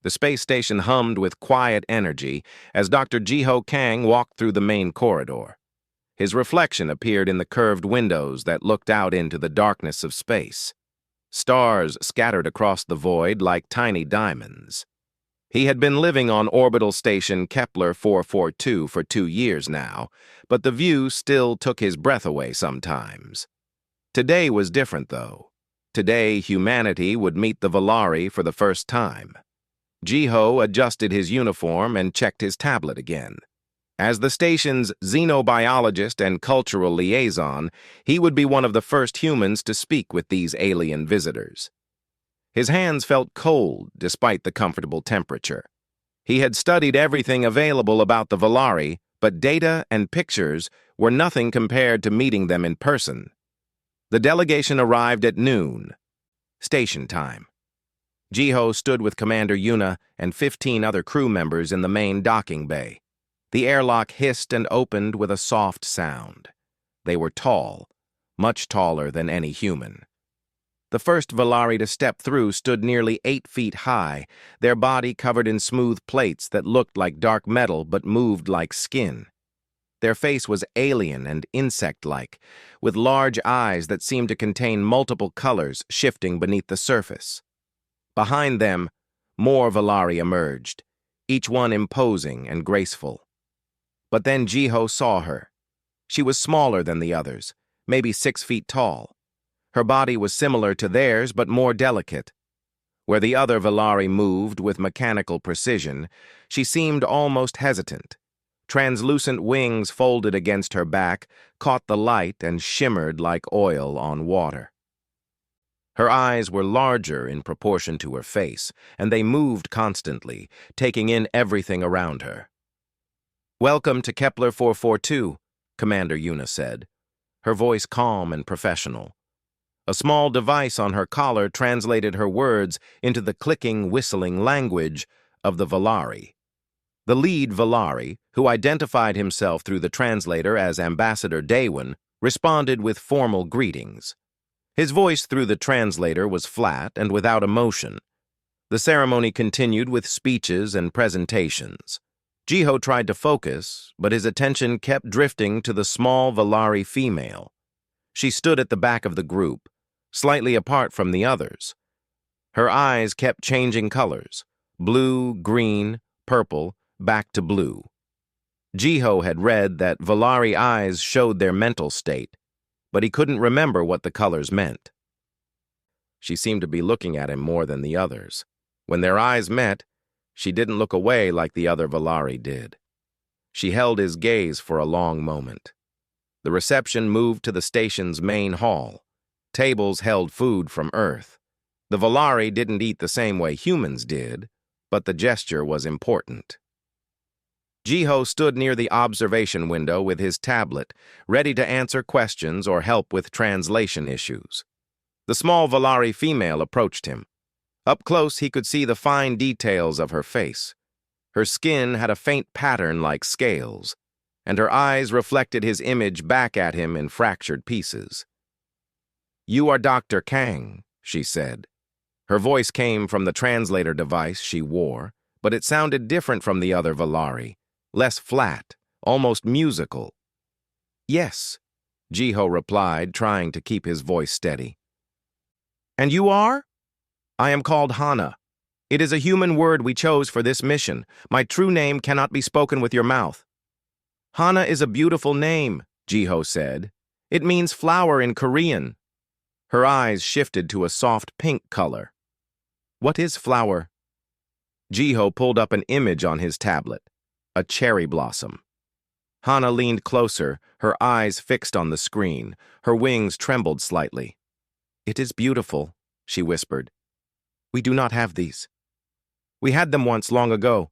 The space station hummed with quiet energy as Dr. Jiho Kang walked through the main corridor. His reflection appeared in the curved windows that looked out into the darkness of space. Stars scattered across the void like tiny diamonds. He had been living on orbital station Kepler 442 for 2 years now, but the view still took his breath away sometimes. Today was different, though. Today, humanity would meet the Valari for the first time. Jiho adjusted his uniform and checked his tablet again. As the station's xenobiologist and cultural liaison, he would be one of the first humans to speak with these alien visitors. His hands felt cold despite the comfortable temperature. He had studied everything available about the Valari, but data and pictures were nothing compared to meeting them in person. The delegation arrived at noon. Station time. Jiho stood with Commander Yuna and 15 other crew members in the main docking bay. The airlock hissed and opened with a soft sound. They were tall, much taller than any human. The first Valari to step through stood nearly 8 feet high, their body covered in smooth plates that looked like dark metal but moved like skin. Their face was alien and insect-like, with large eyes that seemed to contain multiple colors shifting beneath the surface. Behind them, more Valari emerged, each one imposing and graceful. But then Jiho saw her. She was smaller than the others, maybe 6 feet tall. Her body was similar to theirs, but more delicate. Where the other Valari moved with mechanical precision, she seemed almost hesitant. Translucent wings folded against her back, caught the light and shimmered like oil on water. Her eyes were larger in proportion to her face, and they moved constantly, taking in everything around her. "Welcome to Kepler 442, Commander Yuna said, her voice calm and professional. A small device on her collar translated her words into the clicking, whistling language of the Valari. The lead Valari, who identified himself through the translator as Ambassador Daewon, responded with formal greetings. His voice through the translator was flat and without emotion. The ceremony continued with speeches and presentations. Jiho tried to focus, but his attention kept drifting to the small Valari female. She stood at the back of the group, slightly apart from the others. Her eyes kept changing colors, blue, green, purple, back to blue. Jiho had read that Valari eyes showed their mental state, but he couldn't remember what the colors meant. She seemed to be looking at him more than the others. When their eyes met, she didn't look away like the other Valari did. She held his gaze for a long moment. The reception moved to the station's main hall. Tables held food from Earth. The Valari didn't eat the same way humans did, but the gesture was important. Jiho stood near the observation window with his tablet, ready to answer questions or help with translation issues. The small Valari female approached him. Up close, he could see the fine details of her face. Her skin had a faint pattern like scales, and her eyes reflected his image back at him in fractured pieces. "You are Dr. Kang," she said. Her voice came from the translator device she wore, but it sounded different from the other Valari, less flat, almost musical. "Yes," Jiho replied, trying to keep his voice steady. "And you are?" "I am called Hana. It is a human word we chose for this mission. My true name cannot be spoken with your mouth." "Hana is a beautiful name," Jiho said. "It means flower in Korean." Her eyes shifted to a soft pink color. "What is flower?" Jiho pulled up an image on his tablet, a cherry blossom. Hana leaned closer, her eyes fixed on the screen. Her wings trembled slightly. "It is beautiful," she whispered. "We do not have these. We had them once long ago,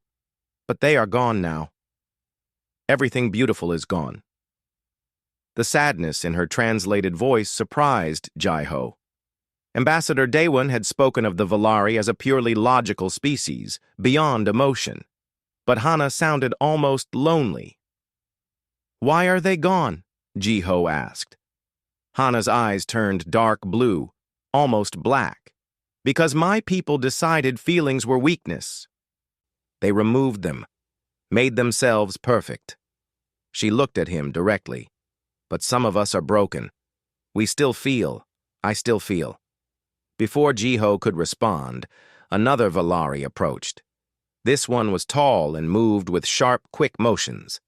but they are gone now. Everything beautiful is gone." The sadness in her translated voice surprised Jiho. Ambassador Daewon had spoken of the Valari as a purely logical species, beyond emotion. But Hana sounded almost lonely. "Why are they gone?" Jiho asked. Hana's eyes turned dark blue, almost black. "Because my people decided feelings were weakness. They removed them, made themselves perfect. She looked at him directly. But some of us are broken. We still feel. I still feel. Before Jiho could respond, another Valari approached. This one was tall and moved with sharp, quick motions.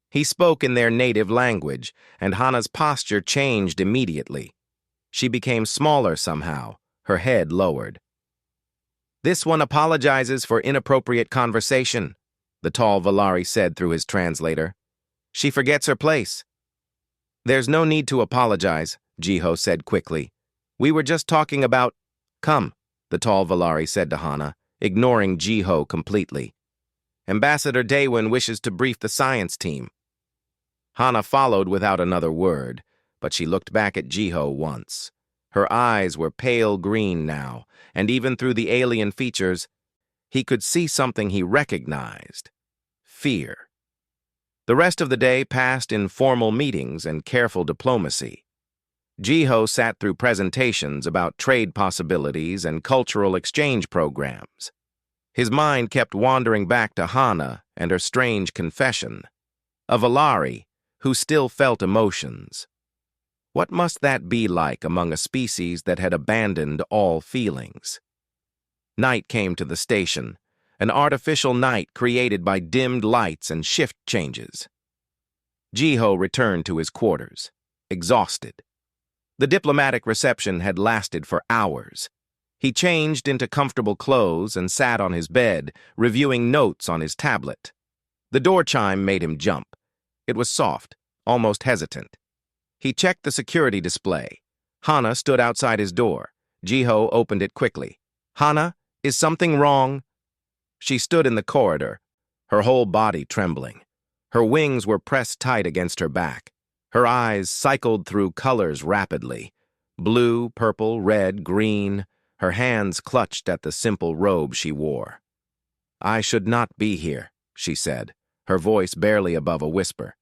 He spoke in their native language, and Hana's posture changed immediately. She became smaller somehow, her head lowered. "This one apologizes for inappropriate conversation," the tall Valari said through his translator. "She forgets her place." "There's no need to apologize," Jiho said quickly. "We were just talking about—" "Come," the tall Valari said to Hana, ignoring Jiho completely. "Ambassador Daewon wishes to brief the science team." Hana followed without another word, but she looked back at Jiho once. Her eyes were pale green now, and even through the alien features, he could see something he recognized: fear. The rest of the day passed in formal meetings and careful diplomacy. Jiho sat through presentations about trade possibilities and cultural exchange programs. His mind kept wandering back to Hana and her strange confession. A Valari who still felt emotions. What must that be like among a species that had abandoned all feelings? Night came to the station, an artificial night created by dimmed lights and shift changes. Jiho returned to his quarters, exhausted. The diplomatic reception had lasted for hours. He changed into comfortable clothes and sat on his bed, reviewing notes on his tablet. The door chime made him jump. It was soft, almost hesitant. He checked the security display. Hana stood outside his door. Jiho opened it quickly. "Hana, is something wrong?" She stood in the corridor, her whole body trembling. Her wings were pressed tight against her back. Her eyes cycled through colors rapidly. Blue, purple, red, green. Her hands clutched at the simple robe she wore. "I should not be here," she said, her voice barely above a whisper.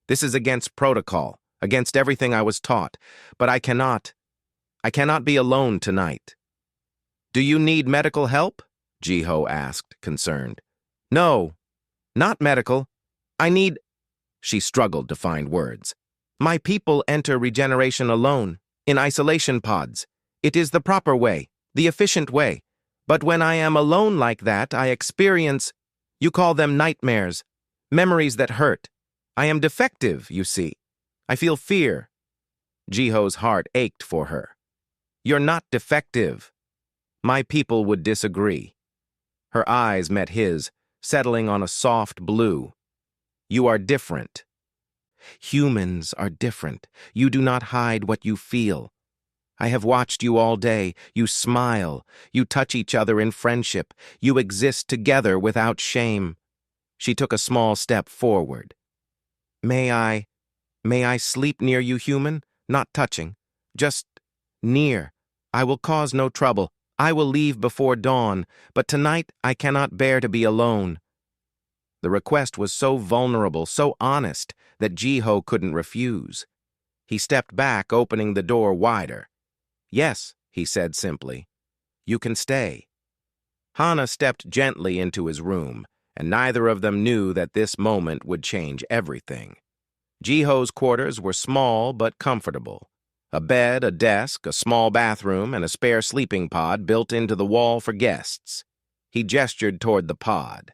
"This is against protocol, against everything I was taught, but I cannot be alone tonight." "Do you need medical help?" Jiho asked, concerned. "No, not medical. I need—" She struggled to find words. "My people enter regeneration alone, in isolation pods. It is the proper way, the efficient way. But when I am alone like that, I experience— You call them nightmares, memories that hurt. I am defective, you see. I feel fear." Jiho's heart ached for her. "You're not defective." "My people would disagree." Her eyes met his, settling on a soft blue. "You are different." "Humans are different. You do not hide what you feel. I have watched you all day. You smile. You touch each other in friendship. You exist together without shame." She took a small step forward. May I sleep near you, human? Not touching. Just near. I will cause no trouble. I will leave before dawn, but tonight I cannot bear to be alone." The request was so vulnerable, so honest, that Jiho couldn't refuse. He stepped back, opening the door wider. "Yes," he said simply. "You can stay." Hana stepped gently into his room, and neither of them knew that this moment would change everything. Jiho's quarters were small but comfortable. A bed, a desk, a small bathroom, and a spare sleeping pod built into the wall for guests. He gestured toward the pod.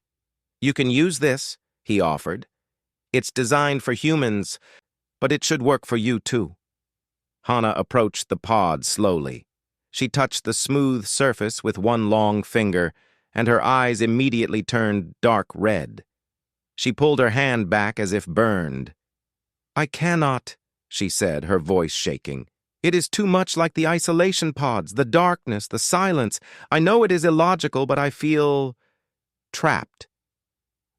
"You can use this," he offered. "It's designed for humans, but it should work for you too." Hana approached the pod slowly. She touched the smooth surface with one long finger, and her eyes immediately turned dark red. She pulled her hand back as if burned. "I cannot," she said, her voice shaking. "It is too much like the isolation pods, the darkness, the silence. I know it is illogical, but I feel trapped."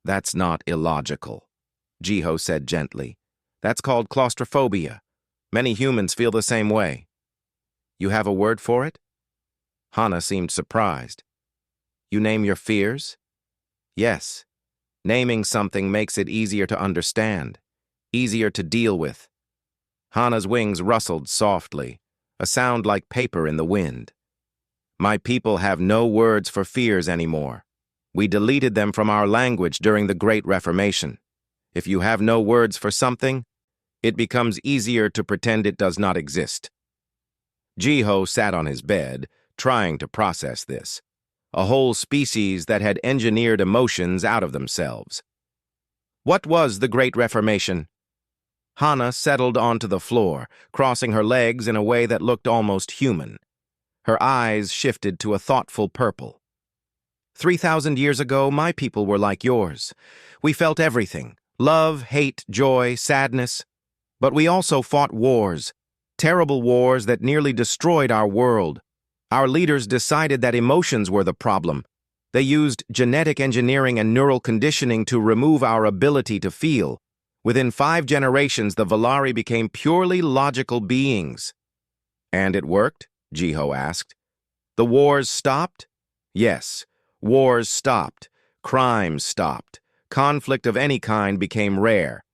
"That's not illogical," Jiho said gently. "That's called claustrophobia. Many humans feel the same way." "You have a word for it?" Hana seemed surprised. "You name your fears?" "Yes. Naming something makes it easier to understand, easier to deal with." Hana's wings rustled softly, a sound like paper in the wind. "My people have no words for fears anymore. We deleted them from our language during the Great Reformation. If you have no words for something, it becomes easier to pretend it does not exist. Jiho sat on his bed, trying to process this. A whole species that had engineered emotions out of themselves. What was the Great Reformation? Hana settled onto the floor, crossing her legs in a way that looked almost human. Her eyes shifted to a thoughtful purple. 3,000 years ago, my people were like yours. We felt everything: love, hate, joy, sadness. But we also fought wars, terrible wars that nearly destroyed our world. Our leaders decided that emotions were the problem. They used genetic engineering and neural conditioning to remove our ability to feel. Within 5 generations, the Valari became purely logical beings. And it worked? Jiho asked. The wars stopped? Yes, wars stopped. Crime stopped. Conflict of any kind became rare.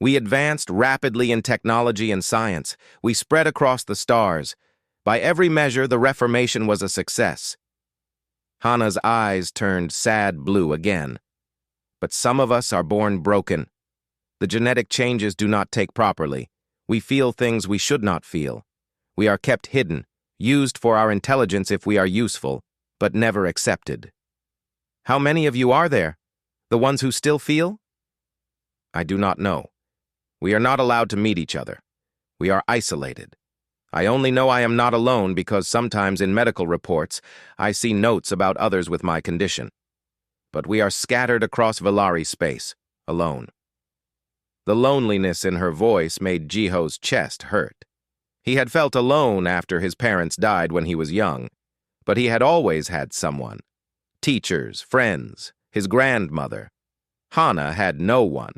We advanced rapidly in technology and science. We spread across the stars. By every measure, the Reformation was a success. Hana's eyes turned sad blue again. But some of us are born broken. The genetic changes do not take properly. We feel things we should not feel. We are kept hidden, used for our intelligence if we are useful, but never accepted. How many of you are there? The ones who still feel? I do not know. We are not allowed to meet each other. We are isolated. I only know I am not alone because sometimes in medical reports I see notes about others with my condition. But we are scattered across Valari space, alone. The loneliness in her voice made Jiho's chest hurt. He had felt alone after his parents died when he was young, but he had always had someone. Teachers, friends, his grandmother. Hana had no one.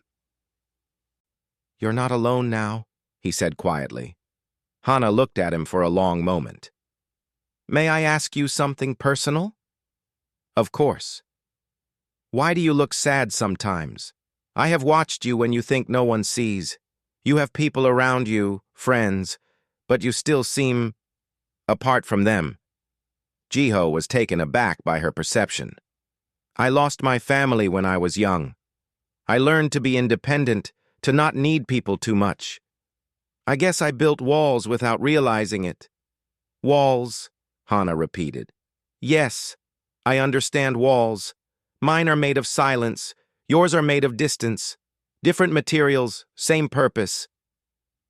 You're not alone now, he said quietly. Hana looked at him for a long moment. May I ask you something personal? Of course. Why do you look sad sometimes? I have watched you when you think no one sees. You have people around you, friends, but you still seem apart from them. Jiho was taken aback by her perception. I lost my family when I was young. I learned to be independent, to not need people too much. I guess I built walls without realizing it. Walls, Hana repeated. Yes, I understand walls. Mine are made of silence. Yours are made of distance. Different materials, same purpose.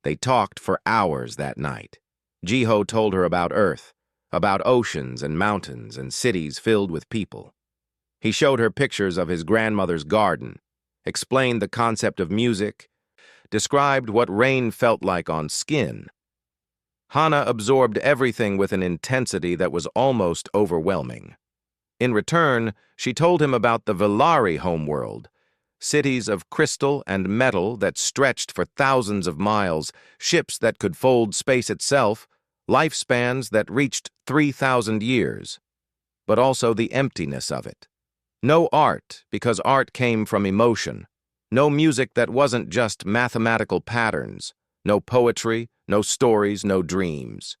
They talked for hours that night. Jiho told her about Earth, about oceans and mountains and cities filled with people. He showed her pictures of his grandmother's garden, explained the concept of music, described what rain felt like on skin. Hana absorbed everything with an intensity that was almost overwhelming. In return, she told him about the Valari homeworld, cities of crystal and metal that stretched for thousands of miles, ships that could fold space itself, lifespans that reached 3,000 years, but also the emptiness of it. No art, because art came from emotion. No music that wasn't just mathematical patterns. No poetry, no stories, no dreams.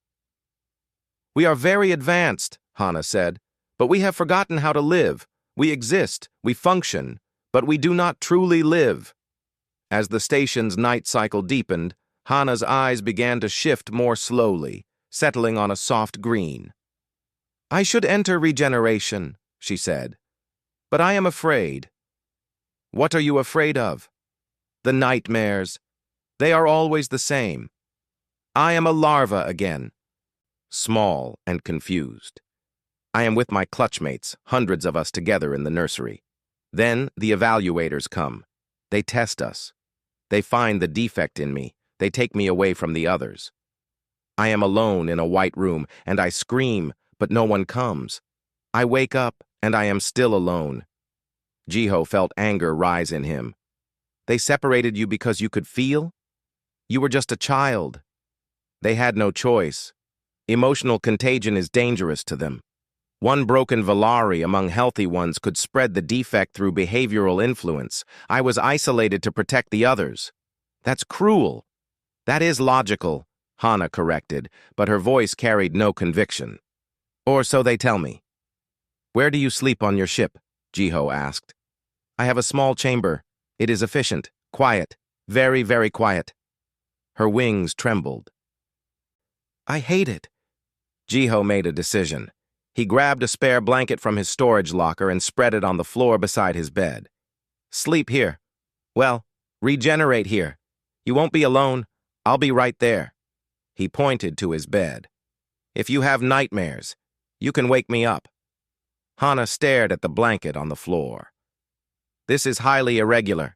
We are very advanced, Hana said, but we have forgotten how to live. We exist, we function, but we do not truly live. As the station's night cycle deepened, Hana's eyes began to shift more slowly, settling on a soft green. I should enter regeneration, she said, but I am afraid. What are you afraid of? The nightmares. They are always the same. I am a larva again, small and confused. I am with my clutchmates, hundreds of us together in the nursery. Then the evaluators come. They test us. They find the defect in me. They take me away from the others. I am alone in a white room, and I scream, but no one comes. I wake up, and I am still alone. Jiho felt anger rise in him. They separated you because you could feel? You were just a child. They had no choice. Emotional contagion is dangerous to them. One broken Valari among healthy ones could spread the defect through behavioral influence. I was isolated to protect the others. That's cruel. That is logical, Hana corrected, but her voice carried no conviction. Or so they tell me. Where do you sleep on your ship? Jiho asked. I have a small chamber. It is efficient, quiet, very, very quiet. Her wings trembled. I hate it. Jiho made a decision. He grabbed a spare blanket from his storage locker and spread it on the floor beside his bed. Sleep here. Well, regenerate here. You won't be alone. I'll be right there. He pointed to his bed. If you have nightmares, you can wake me up. Hana stared at the blanket on the floor. This is highly irregular.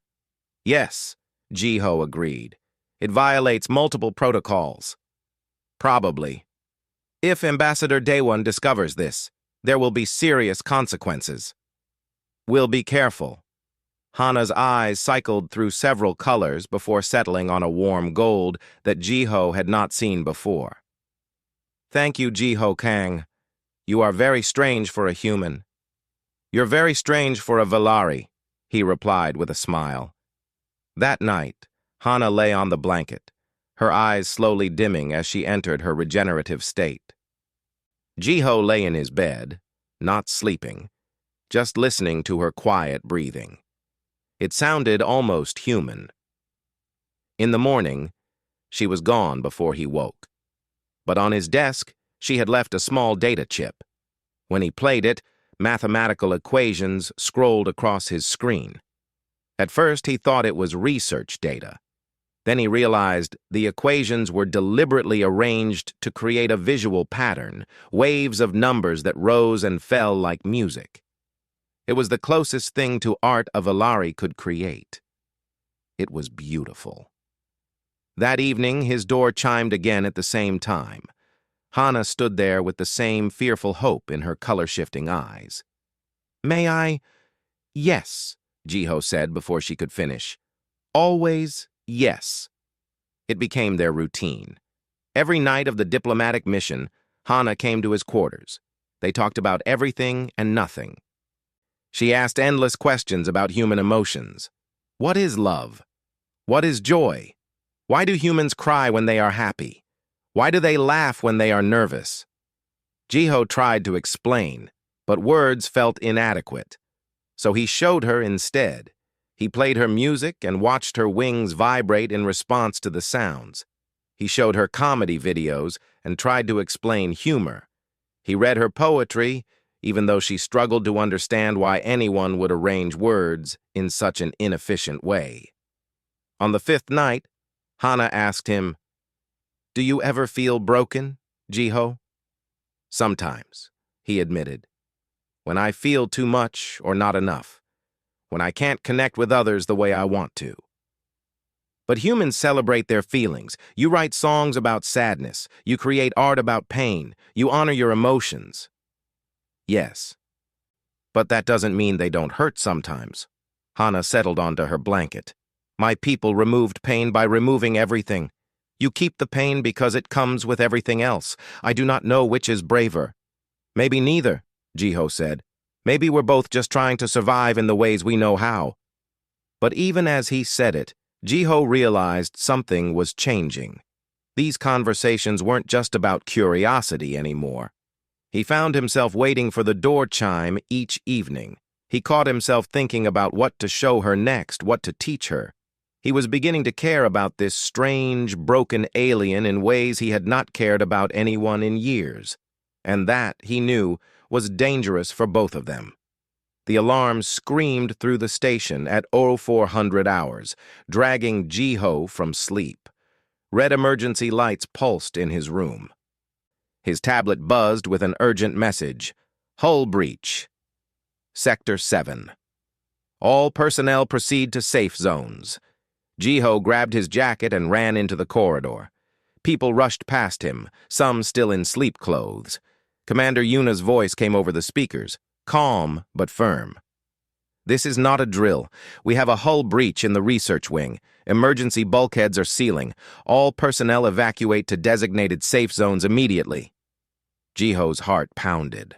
Yes, Jiho agreed. It violates multiple protocols. Probably. If Ambassador Daewon discovers this, there will be serious consequences. We'll be careful. Hana's eyes cycled through several colors before settling on a warm gold that Jiho had not seen before. Thank you, Jiho Kang. You are very strange for a human. You're very strange for a Valari, he replied with a smile. That night, Hana lay on the blanket, her eyes slowly dimming as she entered her regenerative state. Jiho lay in his bed, not sleeping, just listening to her quiet breathing. It sounded almost human. In the morning, she was gone before he woke. But on his desk, she had left a small data chip. When he played it, mathematical equations scrolled across his screen. At first, he thought it was research data. Then he realized the equations were deliberately arranged to create a visual pattern, waves of numbers that rose and fell like music. It was the closest thing to art a Valari could create. It was beautiful. That evening, his door chimed again at the same time. Hana stood there with the same fearful hope in her color-shifting eyes. May I? Yes, Jiho said before she could finish. Always yes. It became their routine. Every night of the diplomatic mission, Hana came to his quarters. They talked about everything and nothing. She asked endless questions about human emotions. What is love? What is joy? Why do humans cry when they are happy? Why do they laugh when they are nervous? Jiho tried to explain, but words felt inadequate. So he showed her instead. He played her music and watched her wings vibrate in response to the sounds. He showed her comedy videos and tried to explain humor. He read her poetry, even though she struggled to understand why anyone would arrange words in such an inefficient way. On the fifth night, Hana asked him, Do you ever feel broken, Jiho? Sometimes, he admitted. When I feel too much or not enough. When I can't connect with others the way I want to. But humans celebrate their feelings. You write songs about sadness. You create art about pain. You honor your emotions. Yes. But that doesn't mean they don't hurt sometimes. Hana settled onto her blanket. My people removed pain by removing everything. You keep the pain because it comes with everything else. I do not know which is braver. Maybe neither, Jiho said. Maybe we're both just trying to survive in the ways we know how. But even as he said it, Jiho realized something was changing. These conversations weren't just about curiosity anymore. He found himself waiting for the door chime each evening. He caught himself thinking about what to show her next, what to teach her. He was beginning to care about this strange, broken alien in ways he had not cared about anyone in years. And that, he knew, was dangerous for both of them. The alarm screamed through the station at 0400 hours, dragging Jiho from sleep. Red emergency lights pulsed in his room. His tablet buzzed with an urgent message. Hull breach. Sector 7. All personnel proceed to safe zones. Jiho grabbed his jacket and ran into the corridor. People rushed past him, some still in sleep clothes. Commander Yuna's voice came over the speakers, calm but firm. This is not a drill. We have a hull breach in the research wing. Emergency bulkheads are sealing. All personnel evacuate to designated safe zones immediately. Jiho's heart pounded.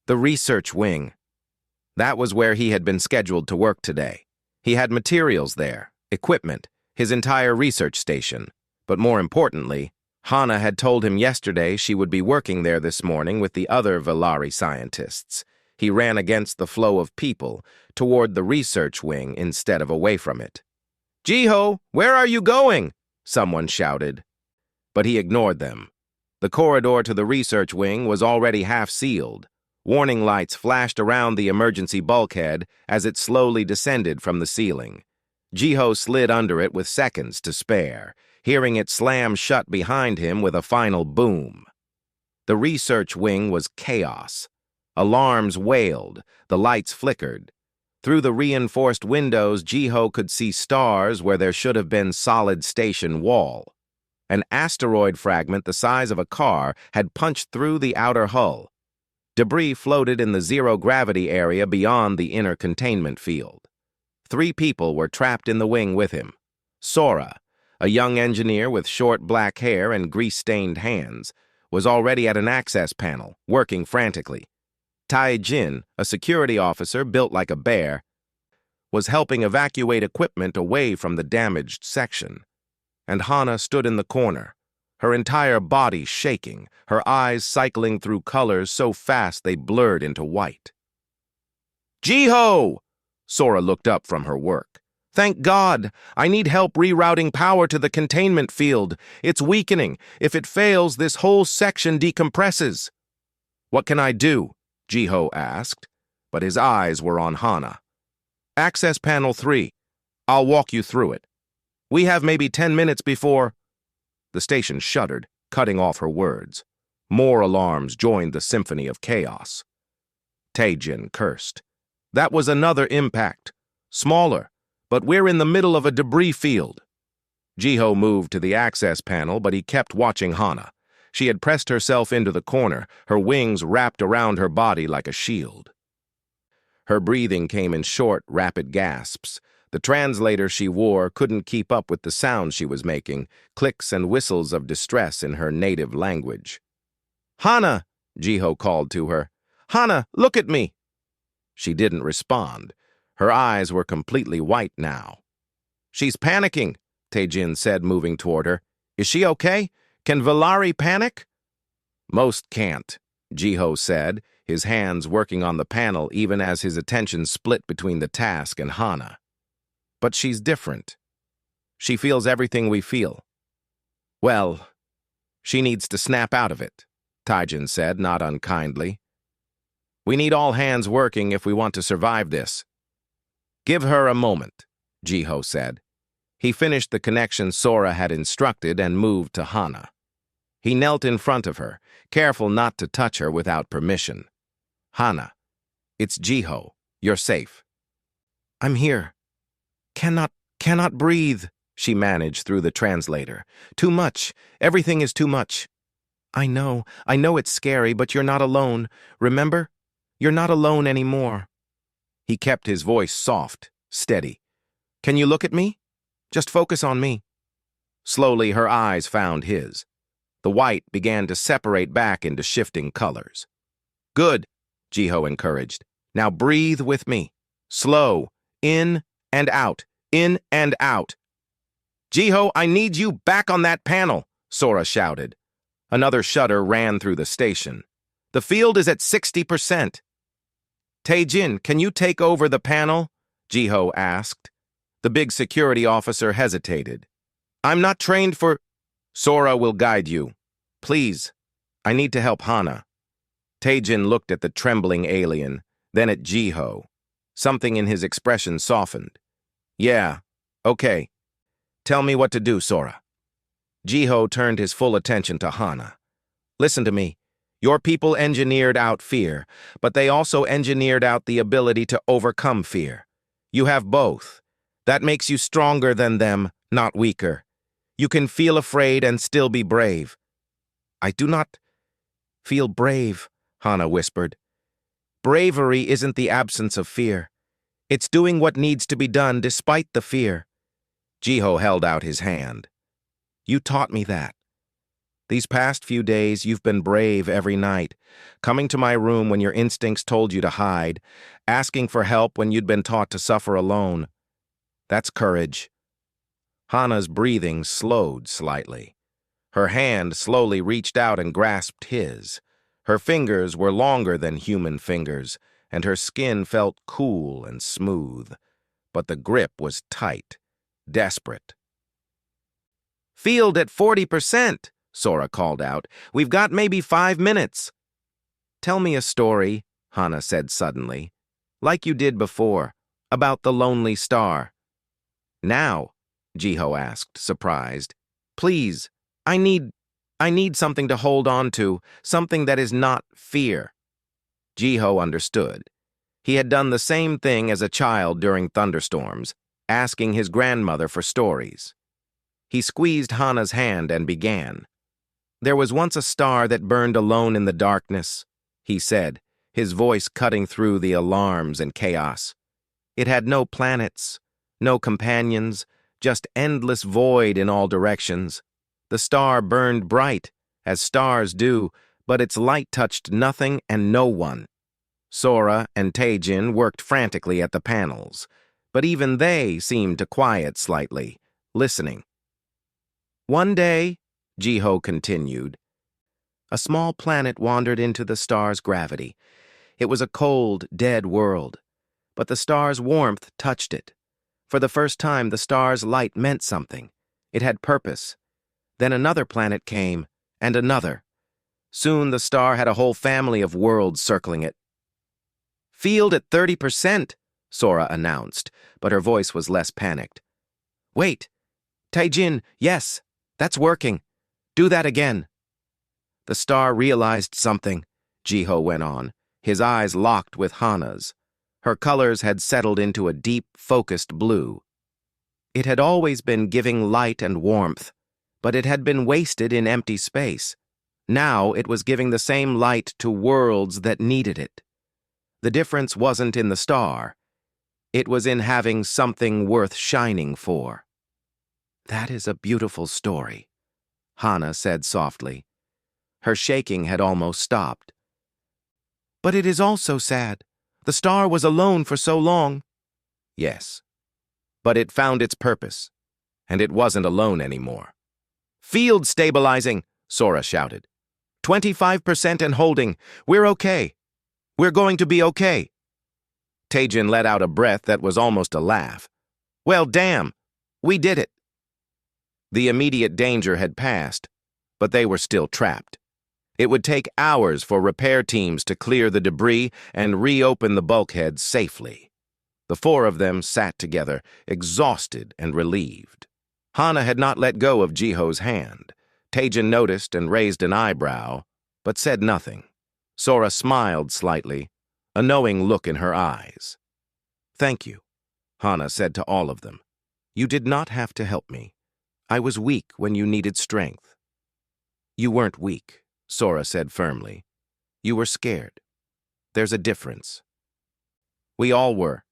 The research wing. That was where he had been scheduled to work today. He had materials there, equipment, his entire research station. But more importantly, Hana had told him yesterday she would be working there this morning with the other Valari scientists. He ran against the flow of people, toward the research wing instead of away from it. "Jiho, where are you going?" someone shouted. But he ignored them. The corridor to the research wing was already half sealed. Warning lights flashed around the emergency bulkhead as it slowly descended from the ceiling. Jiho slid under it with seconds to spare, hearing it slam shut behind him with a final boom. The research wing was chaos. Alarms wailed, the lights flickered. Through the reinforced windows, Jiho could see stars where there should have been solid station wall. An asteroid fragment the size of a car had punched through the outer hull. Debris floated in the zero-gravity area beyond the inner containment field. 3 people were trapped in the wing with him. Sora, a young engineer with short black hair and grease-stained hands, was already at an access panel, working frantically. Tai-Jin, a security officer built like a bear, was helping evacuate equipment away from the damaged section. And Hana stood in the corner, her entire body shaking, her eyes cycling through colors so fast they blurred into white. "Jiho!" Sora looked up from her work. "Thank God! I need help rerouting power to the containment field. It's weakening. If it fails, this whole section decompresses." "What can I do?" Jiho asked, but his eyes were on Hana. "Access panel 3. I'll walk you through it. We have maybe 10 minutes before—" The station shuddered, cutting off her words. More alarms joined the symphony of chaos. Tai-Jin cursed. "That was another impact. Smaller, but we're in the middle of a debris field." Jiho moved to the access panel, but he kept watching Hana. She had pressed herself into the corner, her wings wrapped around her body like a shield. Her breathing came in short, rapid gasps. The translator she wore couldn't keep up with the sounds she was making, clicks and whistles of distress in her native language. "Hana!" Jiho called to her. "Hana, look at me!" She didn't respond. Her eyes were completely white now. "She's panicking," Tai-Jin said, moving toward her. "Is she okay? Can Valari panic?" "Most can't," Jiho said, his hands working on the panel even as his attention split between the task and Hana. "But she's different. She feels everything we feel." "Well, she needs to snap out of it," Tai-Jin said, not unkindly. "We need all hands working if we want to survive this." "Give her a moment," Jiho said. He finished the connection Sora had instructed and moved to Hana. He knelt in front of her, careful not to touch her without permission. "Hana, it's Jiho. You're safe." "I'm here. Cannot breathe," she managed through the translator. "Too much. Everything is too much." I know it's scary, but you're not alone. Remember? You're not alone anymore." He kept his voice soft, steady. "Can you look at me? Just focus on me." Slowly, her eyes found his. The white began to separate back into shifting colors. "Good," Jiho encouraged. "Now breathe with me. Slow. In and out. In and out." "Jiho, I need you back on that panel," Sora shouted. Another shudder ran through the station. "The field is at 60%. Tai-Jin, can you take over the panel?" Jiho asked. The big security officer hesitated. "I'm not trained for—" "Sora will guide you. Please, I need to help Hana." Tai-Jin looked at the trembling alien, then at Jiho. Something in his expression softened. "Yeah, okay. Tell me what to do, Sora." Jiho turned his full attention to Hana. "Listen to me. Your people engineered out fear, but they also engineered out the ability to overcome fear. You have both. That makes you stronger than them, not weaker. You can feel afraid and still be brave." "I do not feel brave," Hana whispered. "Bravery isn't the absence of fear. It's doing what needs to be done despite the fear." Jiho held out his hand. "You taught me that. These past few days, you've been brave every night, coming to my room when your instincts told you to hide, asking for help when you'd been taught to suffer alone. That's courage." Hana's breathing slowed slightly. Her hand slowly reached out and grasped his. Her fingers were longer than human fingers, and her skin felt cool and smooth, but the grip was tight, desperate. "Field at 40%, Sora called out. "We've got maybe 5 minutes. "Tell me a story," Hana said suddenly, "like you did before, about the lonely star." "Now?" Jiho asked, surprised. "Please, I need something to hold on to, something that is not fear." Jiho understood. He had done the same thing as a child during thunderstorms, asking his grandmother for stories. He squeezed Hana's hand and began. "There was once a star that burned alone in the darkness," he said, his voice cutting through the alarms and chaos. "It had no planets, no companions, just endless void in all directions. The star burned bright, as stars do, but its light touched nothing and no one." Sora and Taejin worked frantically at the panels, but even they seemed to quiet slightly, listening. "One day," Jiho continued, "a small planet wandered into the star's gravity. It was a cold, dead world, but the star's warmth touched it. For the first time, the star's light meant something. It had purpose. Then another planet came, and another. Soon the star had a whole family of worlds circling it." "Field at 30%, Sora announced, but her voice was less panicked. "Wait, Taejin, yes, that's working. Do that again." "The star realized something," Jiho went on, his eyes locked with Hana's. Her colors had settled into a deep, focused blue. "It had always been giving light and warmth, but it had been wasted in empty space. Now it was giving the same light to worlds that needed it. The difference wasn't in the star. It was in having something worth shining for." "That is a beautiful story," Hana said softly. Her shaking had almost stopped. "But it is also sad. The star was alone for so long." "Yes, but it found its purpose, and it wasn't alone anymore." "Field stabilizing," Sora shouted. 25% and holding. We're okay. We're going to be okay." Taejin let out a breath that was almost a laugh. "Well, damn, we did it." The immediate danger had passed, but they were still trapped. It would take hours for repair teams to clear the debris and reopen the bulkheads safely. The 4 of them sat together, exhausted and relieved. Hana had not let go of Jiho's hand. Taejin noticed and raised an eyebrow, but said nothing. Sora smiled slightly, a knowing look in her eyes. "Thank you," Hana said to all of them. "You did not have to help me. I was weak when you needed strength." "You weren't weak," Sora said firmly. "You were scared. There's a difference." "We all were.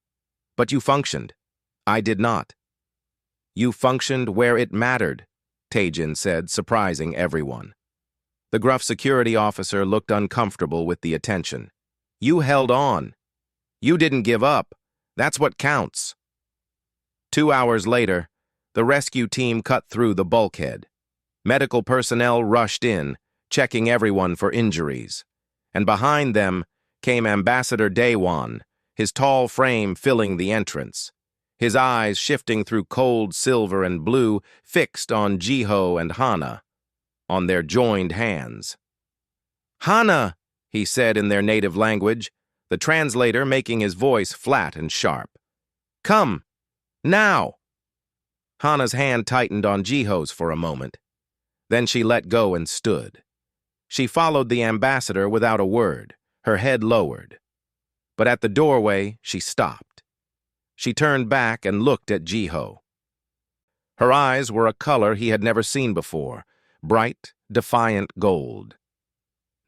But you functioned. I did not." "You functioned where it mattered," Taejin said, surprising everyone. The gruff security officer looked uncomfortable with the attention. "You held on. You didn't give up. That's what counts." 2 hours later, the rescue team cut through the bulkhead. Medical personnel rushed in, checking everyone for injuries. And behind them came Ambassador Daewon, his tall frame filling the entrance. His eyes shifting through cold silver and blue, fixed on Jiho and Hana, on their joined hands. "Hana," he said in their native language, the translator making his voice flat and sharp. "Come, now." Hana's hand tightened on Jiho's for a moment. Then she let go and stood. She followed the ambassador without a word, her head lowered. But at the doorway, she stopped. She turned back and looked at Jiho. Her eyes were a color he had never seen before, bright, defiant gold.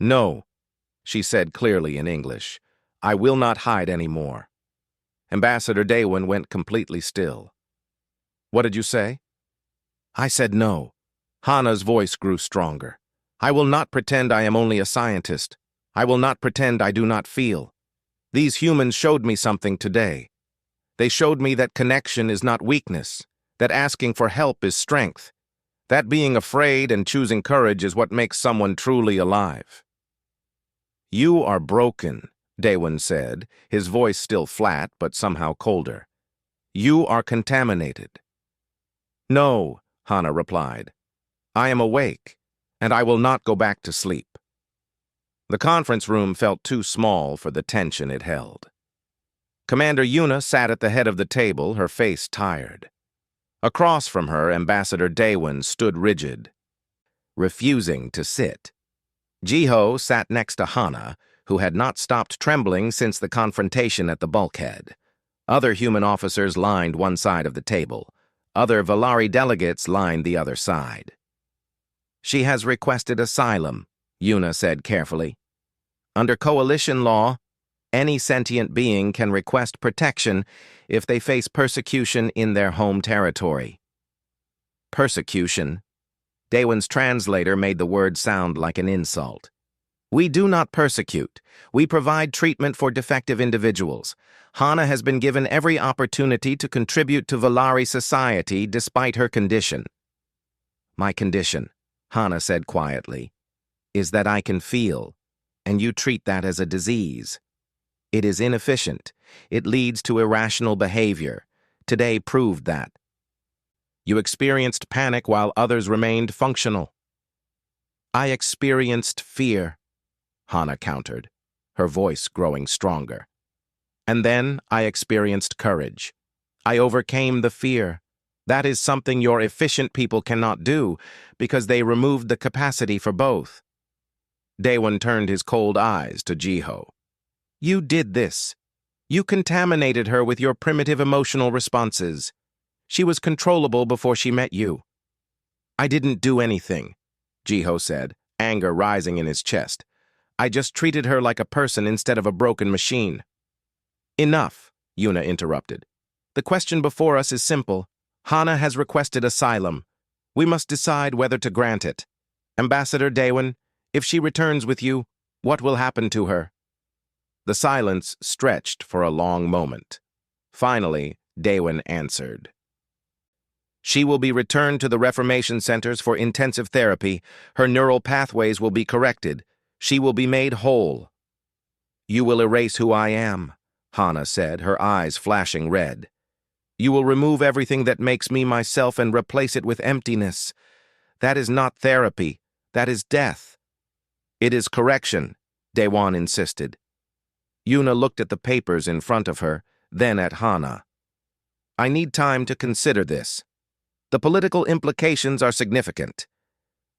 "No," she said clearly in English, "I will not hide any more." Ambassador Daewon went completely still. "What did you say?" "I said no." Hana's voice grew stronger. "I will not pretend I am only a scientist. I will not pretend I do not feel. These humans showed me something today. They showed me that connection is not weakness, that asking for help is strength, that being afraid and choosing courage is what makes someone truly alive." "You are broken," Daewon said, his voice still flat but somehow colder. You are contaminated. No, Hana replied. I am awake, and I will not go back to sleep. The conference room felt too small for the tension it held. Commander Yuna sat at the head of the table, her face tired. Across from her, Ambassador Daewon stood rigid, refusing to sit. Jiho sat next to Hana, who had not stopped trembling since the confrontation at the bulkhead. Other human officers lined one side of the table. Other Valari delegates lined the other side. She has requested asylum, Yuna said carefully. Under coalition law, any sentient being can request protection if they face persecution in their home territory. Persecution. Daewon's translator made the word sound like an insult. We do not persecute. We provide treatment for defective individuals. Hana has been given every opportunity to contribute to Valari society despite her condition. My condition, Hana said quietly, is that I can feel, and you treat that as a disease. It is inefficient. It leads to irrational behavior. Today proved that. You experienced panic while others remained functional. I experienced fear, Hana countered, her voice growing stronger. And then I experienced courage. I overcame the fear. That is something your efficient people cannot do because they removed the capacity for both. Daewon turned his cold eyes to Jiho. You did this. You contaminated her with your primitive emotional responses. She was controllable before she met you. I didn't do anything, Jiho said, anger rising in his chest. I just treated her like a person instead of a broken machine. Enough, Yuna interrupted. The question before us is simple. Hana has requested asylum. We must decide whether to grant it. Ambassador Daewon, if she returns with you, what will happen to her? The silence stretched for a long moment. Finally, Daewon answered. She will be returned to the Reformation Centers for intensive therapy. Her neural pathways will be corrected. She will be made whole. You will erase who I am, Hana said, her eyes flashing red. You will remove everything that makes me myself and replace it with emptiness. That is not therapy. That is death. It is correction, Daewon insisted. Yuna looked at the papers in front of her, then at Hana. I need time to consider this. The political implications are significant.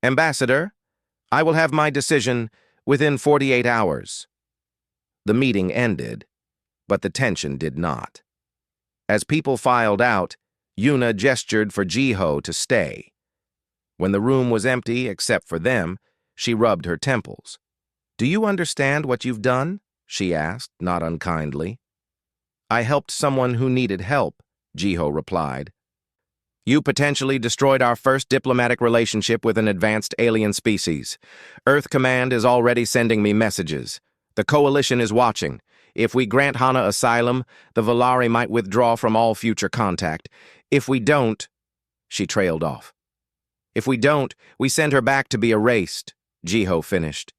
Ambassador, I will have my decision within 48 hours. The meeting ended, but the tension did not. As people filed out, Yuna gestured for Jiho to stay. When the room was empty except for them, she rubbed her temples. Do you understand what you've done? She asked, not unkindly. I helped someone who needed help, Jiho replied. You potentially destroyed our first diplomatic relationship with an advanced alien species. Earth Command is already sending me messages. The Coalition is watching. If we grant Hana asylum, the Valari might withdraw from all future contact. If we don't, she trailed off. If we don't, we send her back to be erased, Jiho finished.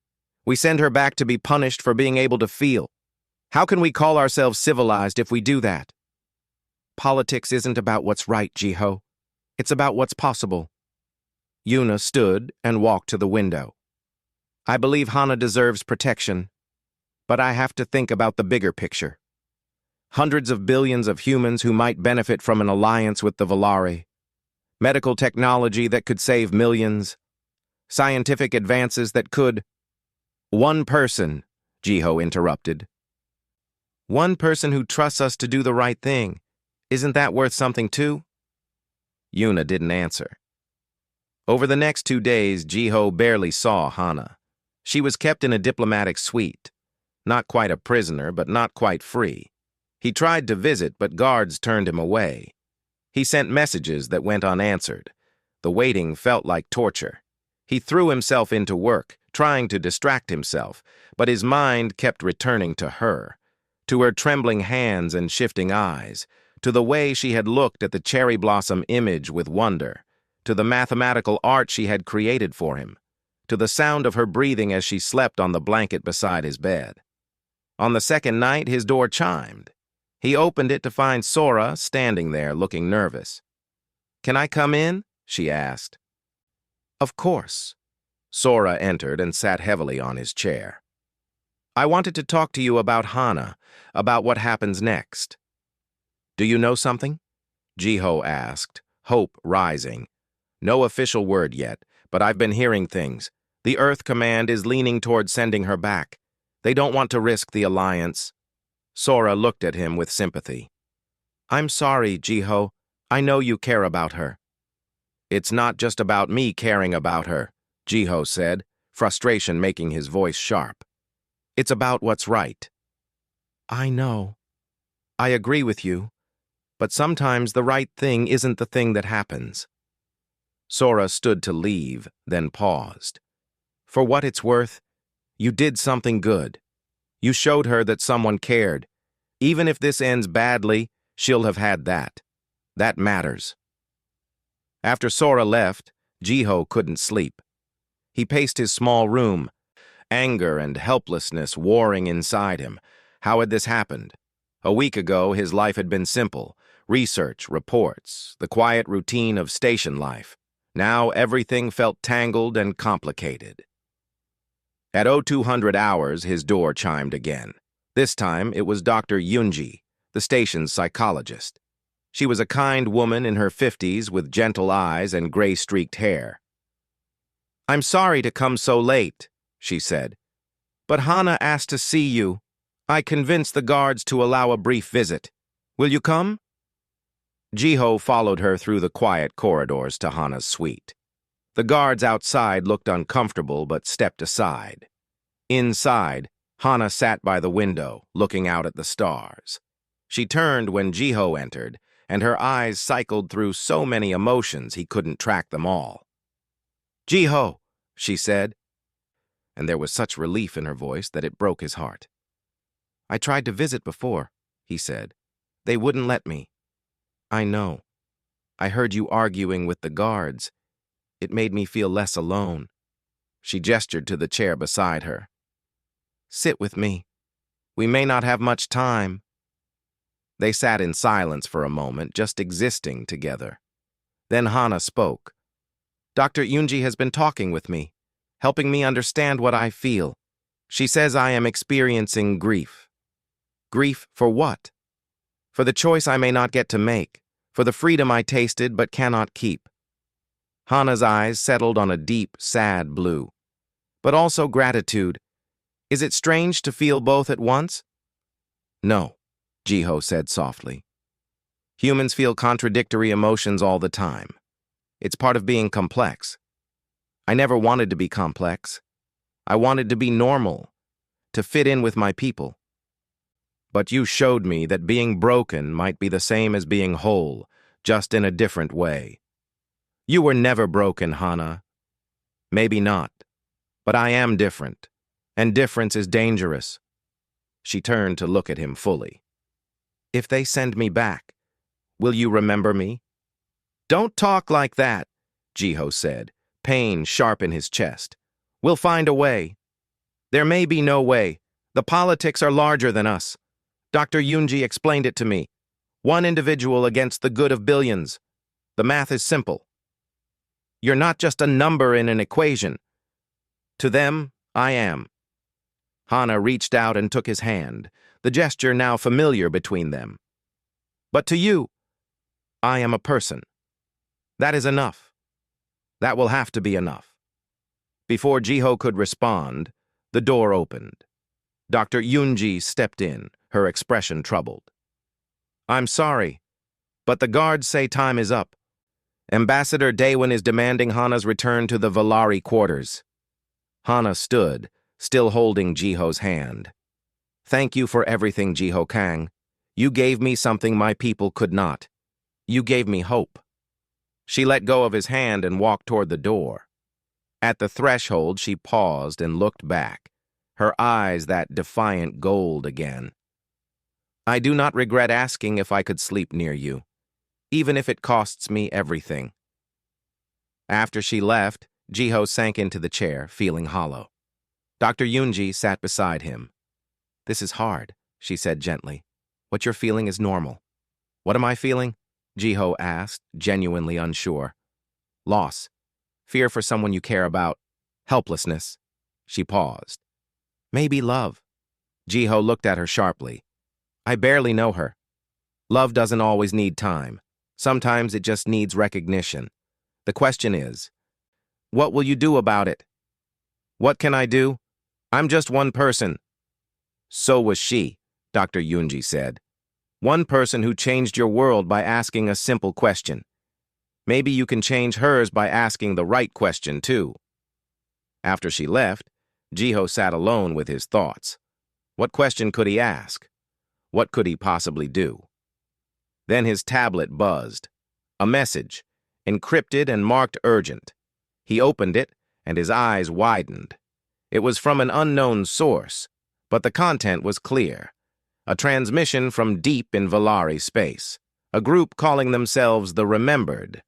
We send her back to be punished for being able to feel. How can we call ourselves civilized if we do that? Politics isn't about what's right, Jiho. It's about what's possible. Yuna stood and walked to the window. I believe Hana deserves protection, but I have to think about the bigger picture. Hundreds of billions of humans who might benefit from an alliance with the Valari. Medical technology that could save millions. Scientific advances that could... One person, Jiho interrupted. One person who trusts us to do the right thing. Isn't that worth something too? Yuna didn't answer. Over the next 2 days, Jiho barely saw Hana. She was kept in a diplomatic suite. Not quite a prisoner, but not quite free. He tried to visit, but guards turned him away. He sent messages that went unanswered. The waiting felt like torture. He threw himself into work, trying to distract himself, but his mind kept returning to her, to her trembling hands and shifting eyes, to the way she had looked at the cherry blossom image with wonder, to the mathematical art she had created for him, to the sound of her breathing as she slept on the blanket beside his bed. On the second night, his door chimed. He opened it to find Sora standing there looking nervous. "Can I come in?" she asked. "Of course." Sora entered and sat heavily on his chair. "I wanted to talk to you about Hana, about what happens next." "Do you know something?" Jiho asked, hope rising. "No official word yet, but I've been hearing things. The Earth Command is leaning toward sending her back. They don't want to risk the alliance." Sora looked at him with sympathy. "I'm sorry, Jiho. I know you care about her." "It's not just about me caring about her," Jiho said, frustration making his voice sharp. "It's about what's right." "I know. I agree with you. But sometimes the right thing isn't the thing that happens." Sora stood to leave, then paused. "For what it's worth, you did something good. You showed her that someone cared. Even if this ends badly, she'll have had that. That matters." After Sora left, Jiho couldn't sleep. He paced his small room, anger and helplessness warring inside him. How had this happened? A week ago, his life had been simple. Research, reports, the quiet routine of station life. Now everything felt tangled and complicated. At 0200 hours, his door chimed again. This time, it was Dr. Yunji, the station's psychologist. She was a kind woman in her 50s with gentle eyes and gray-streaked hair. "I'm sorry to come so late," she said, "but Hana asked to see you. I convinced the guards to allow a brief visit. Will you come?" Jiho followed her through the quiet corridors to Hana's suite. The guards outside looked uncomfortable but stepped aside. Inside, Hana sat by the window, looking out at the stars. She turned when Jiho entered, and her eyes cycled through so many emotions he couldn't track them all. "Jiho," she said, and there was such relief in her voice that it broke his heart. "I tried to visit before," he said. "They wouldn't let me." "I know. I heard you arguing with the guards. It made me feel less alone." She gestured to the chair beside her. "Sit with me. We may not have much time." They sat in silence for a moment, just existing together. Then Hana spoke. "Dr. Yunji has been talking with me, helping me understand what I feel. She says I am experiencing grief." "Grief for what?" "For the choice I may not get to make, for the freedom I tasted but cannot keep." Hana's eyes settled on a deep, sad blue. "But also gratitude. Is it strange to feel both at once?" "No," Jiho said softly. "Humans feel contradictory emotions all the time. It's part of being complex. I never wanted to be complex. I wanted to be normal, to fit in with my people. But you showed me that being broken might be the same as being whole, just in a different way. You were never broken, Hana. Maybe not, but I am different, and difference is dangerous." She turned to look at him fully. "If they send me back, will you remember me?" "Don't talk like that," Jiho said, pain sharp in his chest. "We'll find a way." "There may be no way. The politics are larger than us. Dr. Yunji explained it to me. One individual against the good of billions. The math is simple. You're not just a number in an equation. To them, I am." Hana reached out and took his hand, the gesture now familiar between them. "But to you, I am a person. That is enough. That will have to be enough." Before Jiho could respond, the door opened. Dr. Yunji stepped in, her expression troubled. "I'm sorry, but the guards say time is up. Ambassador Daewon is demanding Hana's return to the Valari quarters." Hana stood, still holding Jiho's hand. "Thank you for everything, Jiho Kang. You gave me something my people could not. You gave me hope." She let go of his hand and walked toward the door. At the threshold, she paused and looked back, her eyes that defiant gold again. "I do not regret asking if I could sleep near you, even if it costs me everything." After she left, Jiho sank into the chair, feeling hollow. Dr. Yunji sat beside him. "This is hard," she said gently. "What you're feeling is normal." "What am I feeling?" Jiho asked, genuinely unsure. "Loss. Fear for someone you care about. Helplessness." She paused. "Maybe love." Jiho looked at her sharply. "I barely know her. Love doesn't always need time. Sometimes it just needs recognition. The question is, what will you do about it?" "What can I do? I'm just one person." "So was she," Dr. Yunji said. "One person who changed your world by asking a simple question. Maybe you can change hers by asking the right question, too." After she left, Jiho sat alone with his thoughts. What question could he ask? What could he possibly do? Then his tablet buzzed. A message, encrypted and marked urgent. He opened it, and his eyes widened. It was from an unknown source, but the content was clear. A transmission from deep in Valari space. A group calling themselves the Remembered.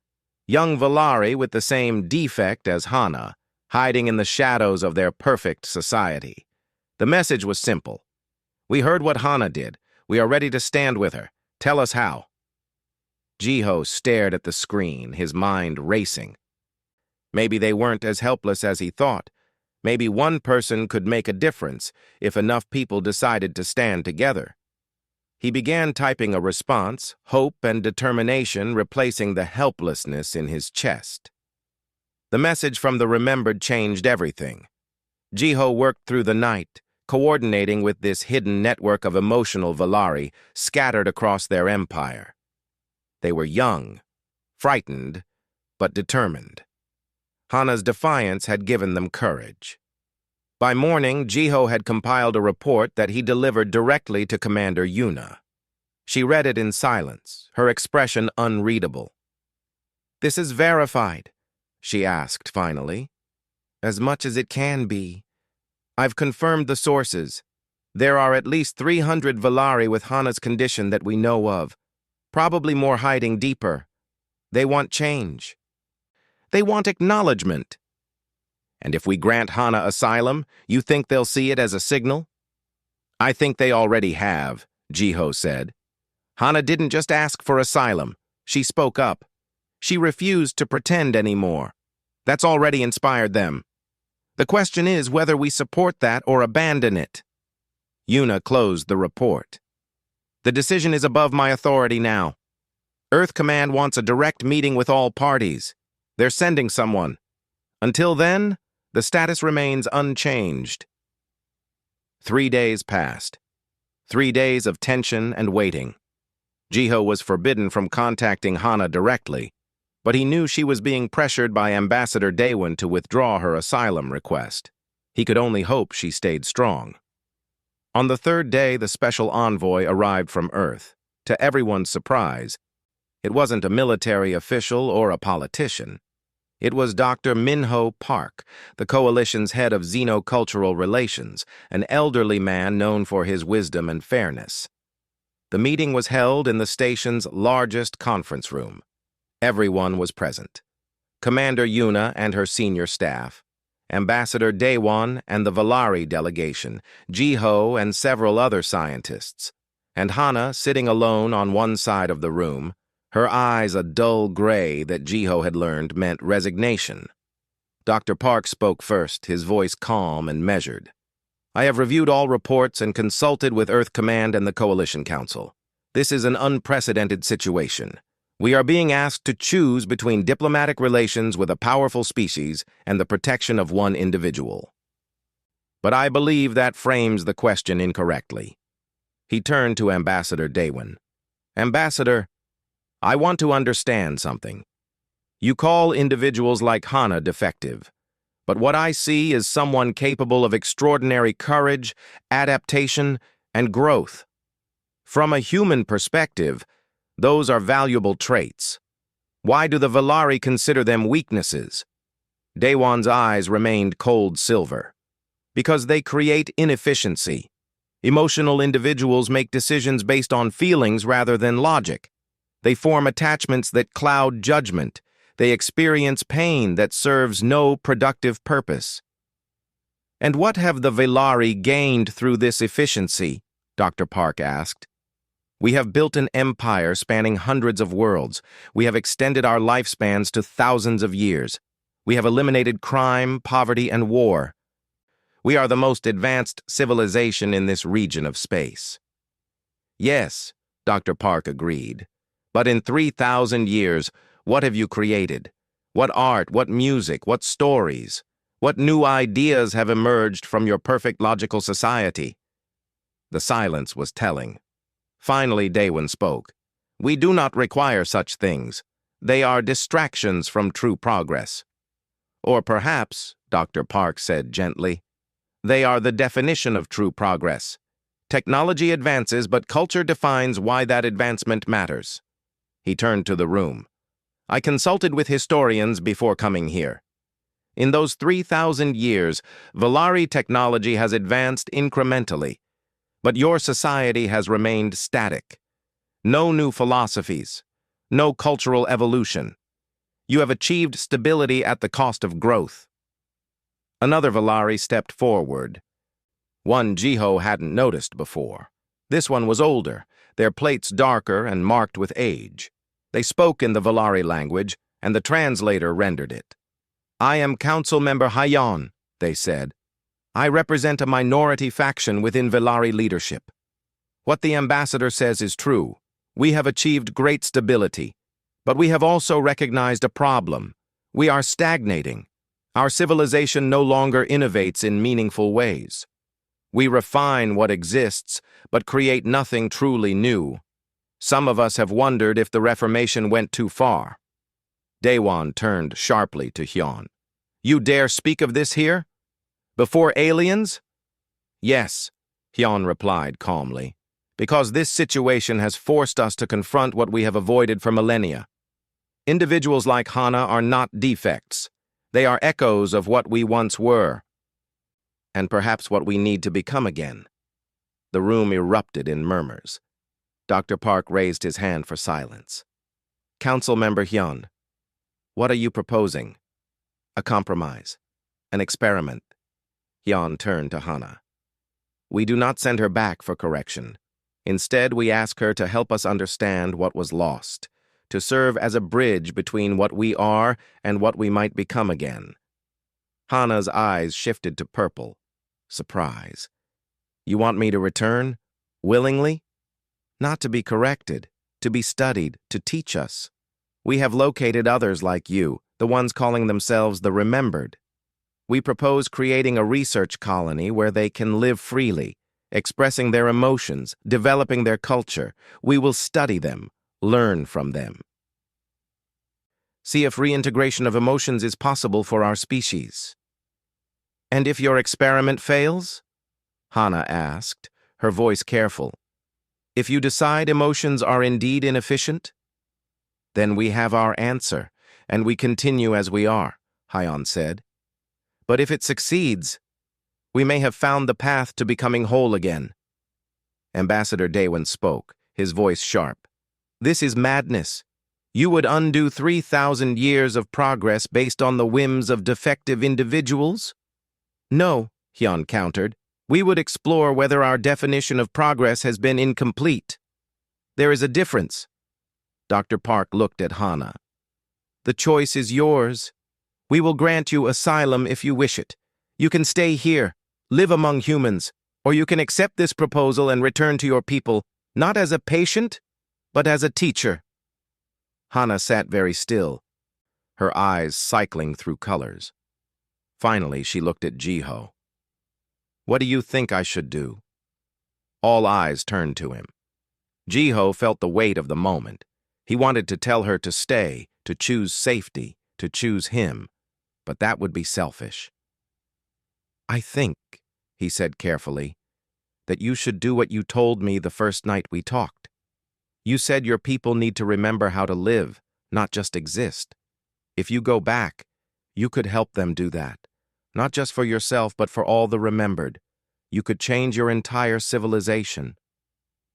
Young Valari with the same defect as Hana, hiding in the shadows of their perfect society. The message was simple. "We heard what Hana did. We are ready to stand with her. Tell us how." Jiho stared at the screen, his mind racing. Maybe they weren't as helpless as he thought. Maybe one person could make a difference if enough people decided to stand together. He began typing a response, hope and determination replacing the helplessness in his chest. The message from the Remembered changed everything. Jiho worked through the night, coordinating with this hidden network of emotional Valari scattered across their empire. They were young, frightened, but determined. Hana's defiance had given them courage. By morning, Jiho had compiled a report that he delivered directly to Commander Yuna. She read it in silence, her expression unreadable. "This is verified," she asked finally. "As much as it can be. I've confirmed the sources. There are at least 300 Valari with Hana's condition that we know of, probably more hiding deeper. They want change. They want acknowledgement. And if we grant Hana asylum, you think they'll see it as a signal?" "I think they already have," Jiho said. "Hana didn't just ask for asylum. She spoke up. She refused to pretend anymore. That's already inspired them. The question is whether we support that or abandon it." Yuna closed the report. "The decision is above my authority now. Earth Command wants a direct meeting with all parties. They're sending someone. Until then, the status remains unchanged." 3 days passed. 3 days of tension and waiting. Jiho was forbidden from contacting Hana directly, but he knew she was being pressured by Ambassador Daewon to withdraw her asylum request. He could only hope she stayed strong. On the 3rd day, the special envoy arrived from Earth. To everyone's surprise, it wasn't a military official or a politician. It was Dr. Minho Park, the coalition's head of xenocultural relations, an elderly man known for his wisdom and fairness. The meeting was held in the station's largest conference room. Everyone was present. Commander Yuna and her senior staff, Ambassador Daewon and the Valari delegation, Jiho and several other scientists, and Hana sitting alone on one side of the room, her eyes a dull gray that Jiho had learned meant resignation. Dr. Park spoke first, his voice calm and measured. "I have reviewed all reports and consulted with Earth Command and the Coalition Council. This is an unprecedented situation. We are being asked to choose between diplomatic relations with a powerful species and the protection of one individual. But I believe that frames the question incorrectly." He turned to Ambassador Daewon. "Ambassador, I want to understand something. You call individuals like Hana defective, but what I see is someone capable of extraordinary courage, adaptation, and growth. From a human perspective, those are valuable traits. Why do the Valari consider them weaknesses?" Daewon's eyes remained cold silver. "Because they create inefficiency. Emotional individuals make decisions based on feelings rather than logic. They form attachments that cloud judgment. They experience pain that serves no productive purpose." And what have the Velari gained through this efficiency? Dr. Park asked. We have built an empire spanning hundreds of worlds. We have extended our lifespans to thousands of years. We have eliminated crime, poverty, and war. We are the most advanced civilization in this region of space. Yes, Dr. Park agreed. But in 3,000 years, what have you created? What art, what music, what stories? What new ideas have emerged from your perfect logical society? The silence was telling. Finally, Daewon spoke. We do not require such things. They are distractions from true progress. Or perhaps, Dr. Park said gently, they are the definition of true progress. Technology advances, but culture defines why that advancement matters. He turned to the room. I consulted with historians before coming here. In those 3,000 years, Velari technology has advanced incrementally, but your society has remained static. No new philosophies, no cultural evolution. You have achieved stability at the cost of growth. Another Velari stepped forward. One Jiho hadn't noticed before. This one was older, their plates darker and marked with age. They spoke in the Velari language, and the translator rendered it. I am Council Member Hyon, they said. I represent a minority faction within Velari leadership. What the ambassador says is true. We have achieved great stability, but we have also recognized a problem. We are stagnating. Our civilization no longer innovates in meaningful ways. We refine what exists, but create nothing truly new. Some of us have wondered if the Reformation went too far. Daewon turned sharply to Hyon. You dare speak of this here? Before aliens? Yes, Hyon replied calmly, because this situation has forced us to confront what we have avoided for millennia. Individuals like Hana are not defects. They are echoes of what we once were, and perhaps what we need to become again. The room erupted in murmurs. Dr. Park raised his hand for silence. Council Member Hyon, what are you proposing? A compromise. An experiment. Hyon turned to Hana. We do not send her back for correction. Instead, we ask her to help us understand what was lost, to serve as a bridge between what we are and what we might become again. Hana's eyes shifted to purple. Surprise. You want me to return? Willingly? Not to be corrected, to be studied, to teach us. We have located others like you, the ones calling themselves the Remembered. We propose creating a research colony where they can live freely, expressing their emotions, developing their culture. We will study them, learn from them. See if reintegration of emotions is possible for our species. And if your experiment fails? Hana asked, her voice careful. If you decide emotions are indeed inefficient? Then we have our answer, and we continue as we are, Hyon said. But if it succeeds, we may have found the path to becoming whole again. Ambassador Daewon spoke, his voice sharp. This is madness. You would undo 3,000 years of progress based on the whims of defective individuals? No, Hyon countered. We would explore whether our definition of progress has been incomplete. There is a difference. Dr. Park looked at Hana. The choice is yours. We will grant you asylum if you wish it. You can stay here, live among humans, or you can accept this proposal and return to your people, not as a patient, but as a teacher. Hana sat very still, her eyes cycling through colors. Finally, she looked at Jiho. What do you think I should do? All eyes turned to him. Jiho felt the weight of the moment. He wanted to tell her to stay, to choose safety, to choose him, but that would be selfish. I think, he said carefully, that you should do what you told me the first night we talked. You said your people need to remember how to live, not just exist. If you go back, you could help them do that. Not just for yourself, but for all the remembered. You could change your entire civilization.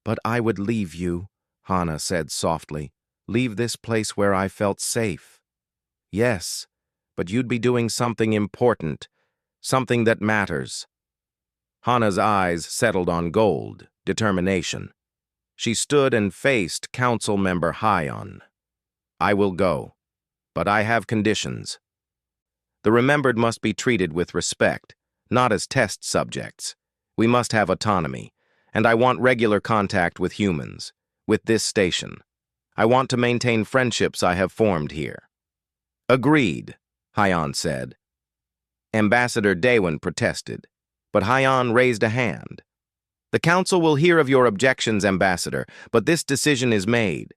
But I would leave you, Hana said softly. Leave this place where I felt safe. Yes, but you'd be doing something important, Something that matters. Hana's eyes settled on gold, determination. She stood and faced Council Member Hyon. I will go, but I have conditions. The remembered must be treated with respect, not as test subjects. We must have autonomy, and I want regular contact with humans, with this station. I want to maintain friendships I have formed here. Agreed, Hyon said. Ambassador Daewon protested, but Hyon raised a hand. The Council will hear of your objections, Ambassador, but this decision is made.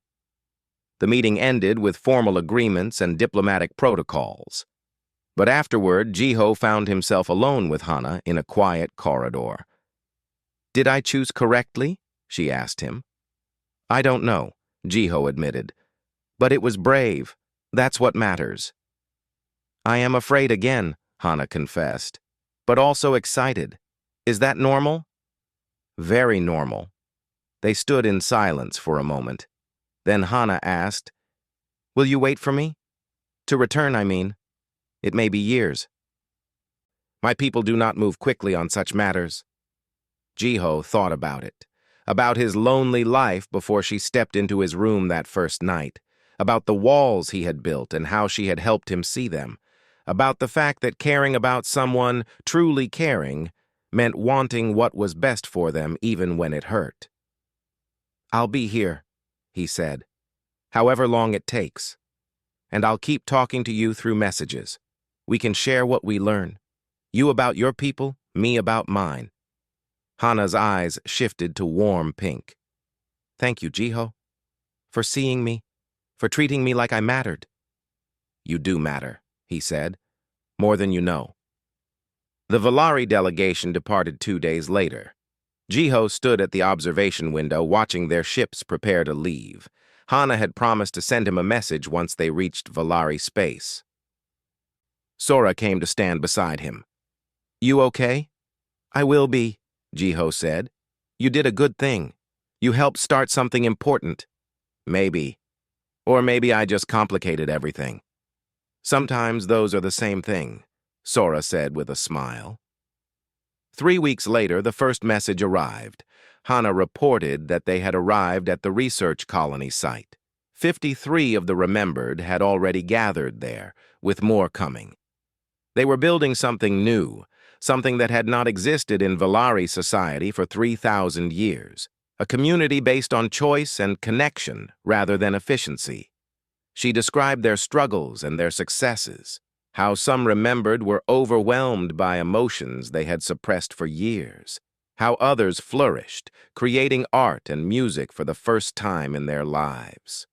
The meeting ended with formal agreements and diplomatic protocols. But afterward, Jiho found himself alone with Hana in a quiet corridor. Did I choose correctly? She asked him. I don't know, Jiho admitted. But it was brave. That's what matters. I am afraid again, Hana confessed, but also excited. Is that normal? Very normal. They stood in silence for a moment. Then Hana asked, Will you wait for me? To return, I mean. It may be years. My people do not move quickly on such matters. Jiho thought about his lonely life before she stepped into his room that first night, about the walls he had built and how she had helped him see them, about the fact that caring about someone, truly caring, meant wanting what was best for them even when it hurt. I'll be here, he said, however long it takes. And I'll keep talking to you through messages. We can share what we learn. You about your people, me about mine. Hana's eyes shifted to warm pink. Thank you, Jiho, for seeing me, for treating me like I mattered. You do matter, he said, more than you know. The Valari delegation departed 2 days later. Jiho stood at the observation window watching their ships prepare to leave. Hana had promised to send him a message once they reached Valari space. Sora came to stand beside him. You okay? I will be, Jiho said. You did a good thing. You helped start something important. Maybe. Or maybe I just complicated everything. Sometimes those are the same thing, Sora said with a smile. 3 weeks later, the first message arrived. Hana reported that they had arrived at the research colony site. 53 of the remembered had already gathered there, with more coming. They were building something new, something that had not existed in Valari society for 3,000 years, a community based on choice and connection rather than efficiency. She described their struggles and their successes, how some remembered were overwhelmed by emotions they had suppressed for years, how others flourished, creating art and music for the first time in their lives,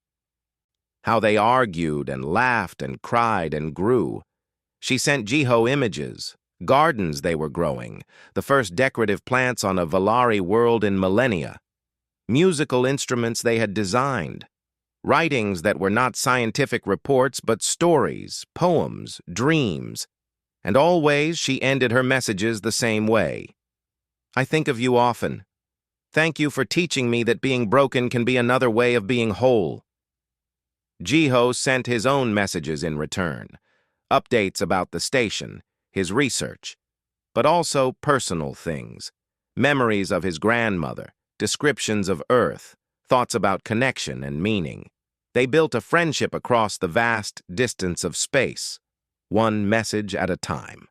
how they argued and laughed and cried and grew. She sent Jiho images, gardens they were growing, the first decorative plants on a Valari world in millennia, musical instruments they had designed, writings that were not scientific reports but stories, poems, dreams, and always she ended her messages the same way. I think of you often. Thank you for teaching me that being broken can be another way of being whole. Jiho sent his own messages in return, updates about the station, his research, but also personal things, memories of his grandmother, descriptions of Earth, thoughts about connection and meaning. They built a friendship across the vast distance of space, one message at a time.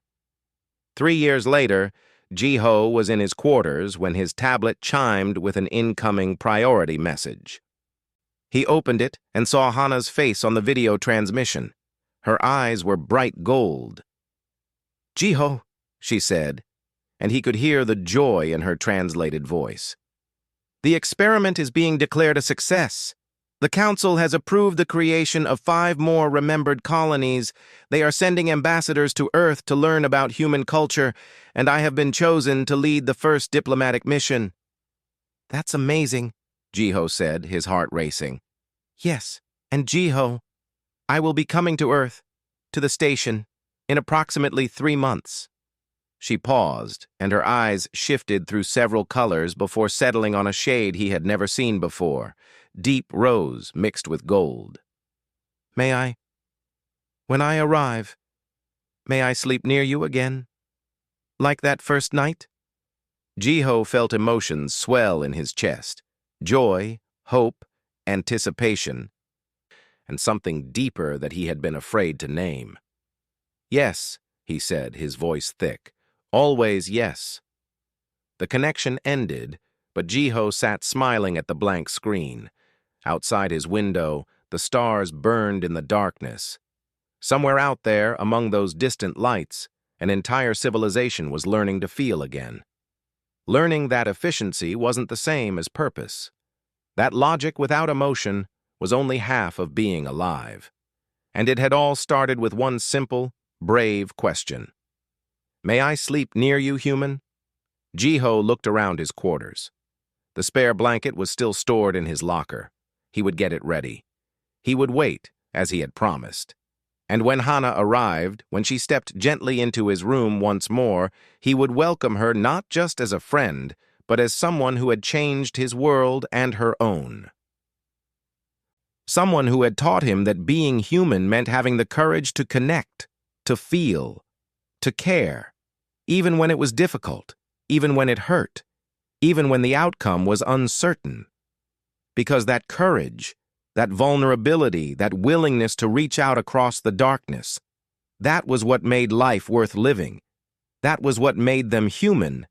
3 years later, Jiho was in his quarters when his tablet chimed with an incoming priority message. He opened it and saw Hana's face on the video transmission. Her eyes were bright gold. Jiho, she said, and he could hear the joy in her translated voice. The experiment is being declared a success. The Council has approved the creation of 5 more remembered colonies. They are sending ambassadors to Earth to learn about human culture, and I have been chosen to lead the first diplomatic mission. That's amazing, Jiho said, his heart racing. Yes, and Jiho, I will be coming to Earth, to the station, in approximately 3 months. She paused, and her eyes shifted through several colors before settling on a shade he had never seen before, deep rose mixed with gold. When I arrive, may I sleep near you again? like that first night? Jiho felt emotions swell in his chest. Joy, hope, anticipation, and something deeper that he had been afraid to name. Yes, he said, his voice thick. Always yes. The connection ended, but Jiho sat smiling at the blank screen. Outside his window, the stars burned in the darkness. Somewhere out there, among those distant lights, an entire civilization was learning to feel again. Learning that efficiency wasn't the same as purpose. That logic without emotion was only half of being alive. And it had all started with one simple, brave question. May I sleep near you, human? Jiho looked around his quarters. The spare blanket was still stored in his locker. He would get it ready. He would wait, as he had promised. And when Hana arrived, when she stepped gently into his room once more, he would welcome her not just as a friend, but as someone who had changed his world and her own. Someone who had taught him that being human meant having the courage to connect, to feel, to care, even when it was difficult, even when it hurt, even when the outcome was uncertain. Because that courage, that vulnerability, that willingness to reach out across the darkness, that was what made life worth living. That was what made them human.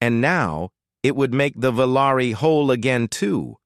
And now, it would make the Valari whole again too.